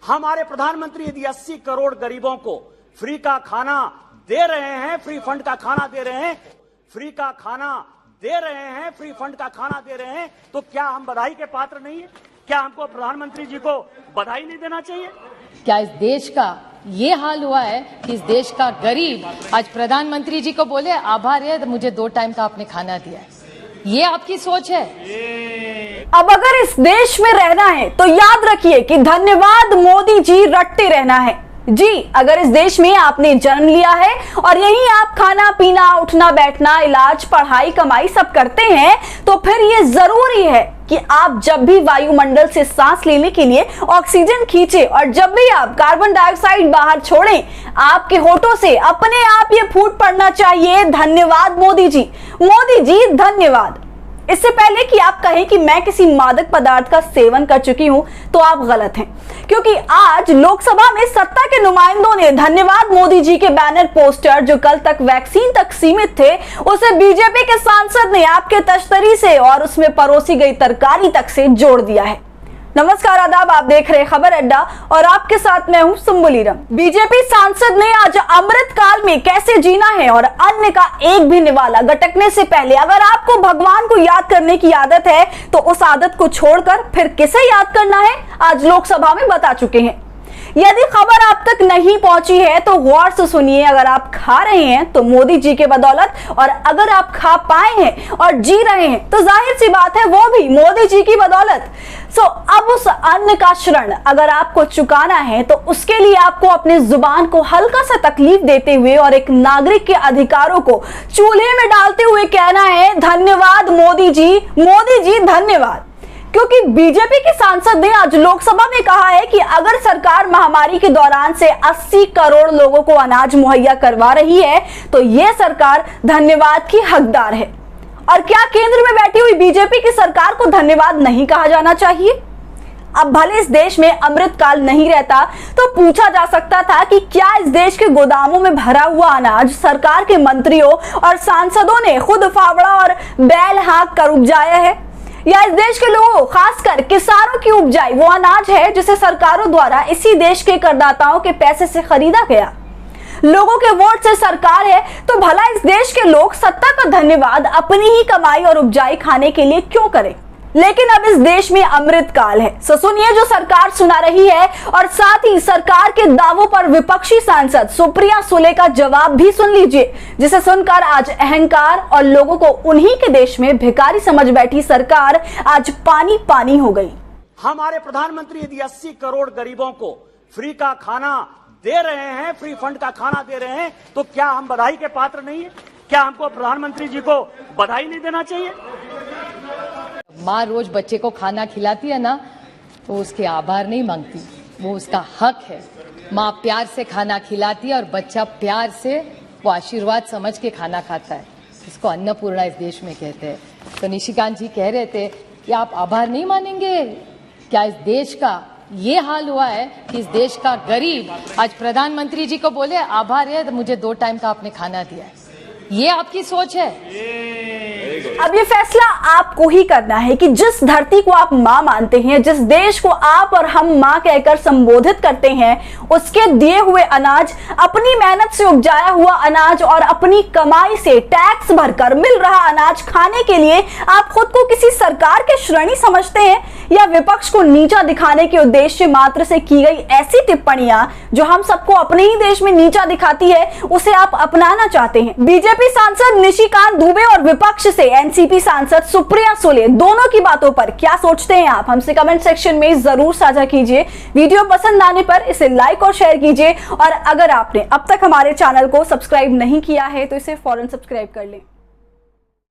हमारे प्रधानमंत्री यदि 80 करोड़ गरीबों को फ्री का खाना दे रहे हैं, फ्री फंड का खाना दे रहे हैं, फ्री का खाना दे रहे हैं, फ्री फंड का खाना दे रहे हैं, तो क्या हम बधाई के पात्र नहीं है? क्या हमको प्रधानमंत्री जी को बधाई नहीं देना चाहिए? क्या इस देश का ये हाल हुआ है कि इस देश का गरीब आज प्रधानमंत्री जी को बोले आभार है, मुझे 2 टाइम का आपने खाना दिया है? ये आपकी सोच है? अब अगर इस देश में रहना है तो याद रखिए कि धन्यवाद मोदी जी रटते रहना है। जी, अगर इस देश में आपने जन्म लिया है और यहीं आप खाना पीना, उठना बैठना, इलाज, पढ़ाई, कमाई सब करते हैं, तो फिर ये जरूरी है कि आप जब भी वायुमंडल से सांस लेने के लिए ऑक्सीजन खींचे और जब भी आप कार्बन डाइऑक्साइड बाहर छोड़ें, आपके होठों से अपने आप ये फूट पड़ना चाहिए, धन्यवाद मोदी जी, मोदी जी धन्यवाद। इससे पहले कि आप कहें कि मैं किसी मादक पदार्थ का सेवन कर चुकी हूं, तो आप गलत हैं, क्योंकि आज लोकसभा में सत्ता के नुमाइंदों ने धन्यवाद मोदी जी के बैनर पोस्टर जो कल तक वैक्सीन तक सीमित थे, उसे बीजेपी के सांसद ने आपके तश्तरी से और उसमें परोसी गई तरकारी तक से जोड़ दिया है। नमस्कार, आदाब, आप देख रहे खबर अड्डा और आपके साथ मैं हूं सुम्बुलीरम। बीजेपी सांसद ने आज अमृत काल में कैसे जीना है और अन्न का एक भी निवाला गटकने से पहले अगर आपको भगवान को याद करने की आदत है तो उस आदत को छोड़कर फिर किसे याद करना है, आज लोकसभा में बता चुके हैं। यदि खबर आप तक नहीं पहुंची है तो गौर से सुनिए। अगर आप खा रहे हैं तो मोदी जी के बदौलत, और अगर आप खा पाए हैं और जी रहे हैं तो जाहिर सी बात है वो भी मोदी जी की बदौलत। अब उस अन्न का ऋण अगर आपको चुकाना है तो उसके लिए आपको अपनी जुबान को हल्का सा तकलीफ देते हुए और एक नागरिक के अधिकारों को चूल्हे में डालते हुए कहना है धन्यवाद मोदी जी धन्यवाद। क्योंकि बीजेपी के सांसद ने आज लोकसभा में कहा है कि अगर सरकार महामारी के दौरान से 80 करोड़ लोगों को अनाज मुहैया करवा रही है तो यह सरकार धन्यवाद की हकदार है। और क्या केंद्र में बैठी हुई बीजेपी की सरकार को धन्यवाद नहीं कहा जाना चाहिए? अब भले इस देश में अमृत काल नहीं रहता तो पूछा जा सकता था कि क्या इस देश के गोदामों में भरा हुआ अनाज सरकार के मंत्रियों और सांसदों ने खुद फावड़ा और बैल हाँक कर उपजाया है, या इस देश के लोगों खासकर किसानों की उपजाई वो अनाज है जिसे सरकारों द्वारा इसी देश के करदाताओं के पैसे से खरीदा गया? लोगों के वोट से सरकार है तो भला इस देश के लोग सत्ता का धन्यवाद अपनी ही कमाई और उपजाई खाने के लिए क्यों करें? लेकिन अब इस देश में अमृत काल है, सो सुनिए जो सरकार सुना रही है और साथ ही सरकार के दावों पर विपक्षी सांसद सुप्रिया सुले का जवाब भी सुन लीजिए, जिसे सुनकर आज अहंकार और लोगों को उन्हीं के देश में भिखारी समझ बैठी सरकार आज पानी पानी हो गई। हमारे प्रधानमंत्री यदि 80 करोड़ गरीबों को फ्री का खाना दे रहे हैं, फ्री फंड का खाना दे रहे हैं, तो क्या हम बधाई के पात्र नहीं है? क्या हमको प्रधानमंत्री जी को बधाई नहीं देना चाहिए? माँ रोज बच्चे को खाना खिलाती है ना, तो उसके आभार नहीं मांगती, वो उसका हक है। माँ प्यार से खाना खिलाती है और बच्चा प्यार से वो आशीर्वाद समझ के खाना खाता है, इसको अन्नपूर्णा इस देश में कहते हैं। तो निशिकांत जी कह रहे थे कि आप आभार नहीं मानेंगे? क्या इस देश का ये हाल हुआ है कि इस देश का गरीब आज प्रधानमंत्री जी को बोले आभार है, मुझे 2 टाइम का आपने खाना दिया है? ये आपकी सोच है? अब ये फैसला आपको ही करना है कि जिस धरती को आप मां मानते हैं, जिस देश को आप और हम मां कहकर संबोधित करते हैं, उसके दिए हुए अनाज, अपनी मेहनत से उपजाया हुआ अनाज और अपनी कमाई से टैक्स भरकर मिल रहा अनाज खाने के लिए आप खुद को किसी सरकार के श्रेणी समझते हैं, या विपक्ष को नीचा दिखाने के उद्देश्य मात्र से की गई ऐसी टिप्पणियां जो हम सबको अपने ही देश में नीचा दिखाती है, उसे आप अपनाना चाहते हैं? बीजेपी सांसद निशिकांत दुबे और विपक्ष से एनसीपी सांसद सुप्रिया सुले दोनों की बातों पर क्या सोचते हैं आप हमसे कमेंट सेक्शन में जरूर साझा कीजिए। वीडियो पसंद आने पर इसे लाइक और शेयर कीजिए, और अगर आपने अब तक हमारे चैनल को सब्सक्राइब नहीं किया है तो इसे फौरन सब्सक्राइब कर लें।